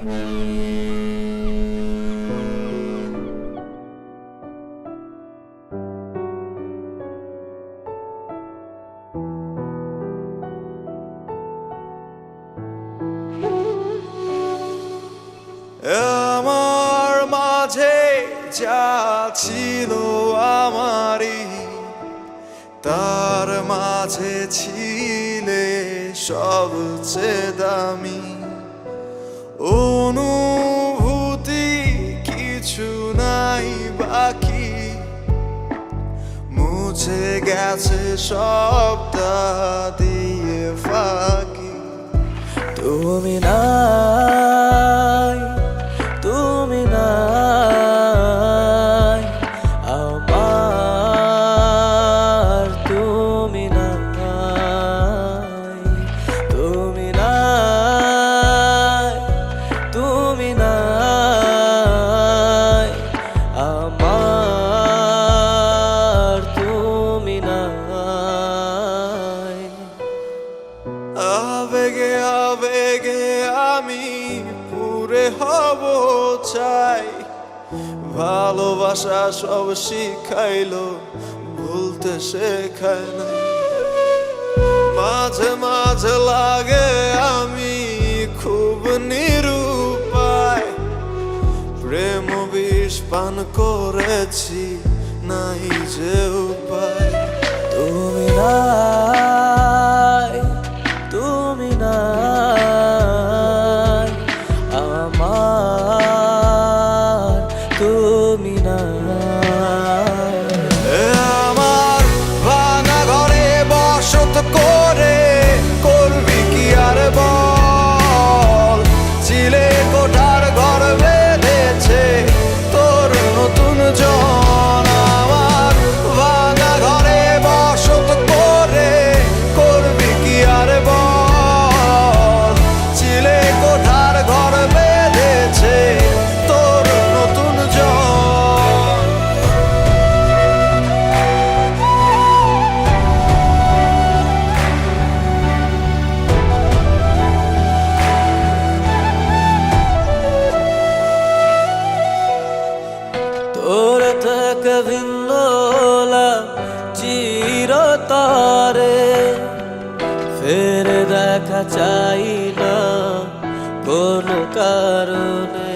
আমার মাঝে যা ছিল আমারই, তার মাঝে ছিলে সবচেয়ে দামি অনুভূতি, কিছু নাই বাকি, মুছে গেছে সবটা দিয়ে ফাঁকি। তুমি নাই, তুমি নাই আমার, তুমি নাই, তুমি নাই, তুমি নাই আমার, তুমি নাই। আবেগে আবেগে আমি পুরে হব চাই, ভালোবাসা সব শিখাইলো ভুলতে শেখায় না। মাঝে মাঝে লাগে আমি খুব নিরুপায়, প্রেম বিষ পান করেছি নাই যে উপায়। তুমি নাই, তুমি নাই আমার, তুমি নাই। আমার ভাঙা ঘরে বসত করে করবি কি আর বল, চিলে কোঠার ঘর বেঁধেছে তোর নতুন জন। আমার ভাঙা ঘরে বসত করে করবি কি আর বল, চিলে কোঠার ঘর বেঁধেছে তোর নতুন জন। তোর থেকে ভিন্ন চিরতরে, ফের দেখা চাই না কোনো কারণে।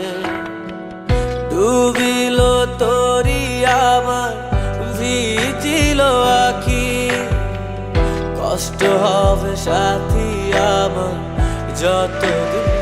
ডুবিল তোরি আমার ভিজিল আখি, কষ্ট হবে সাথী আমার যতদিন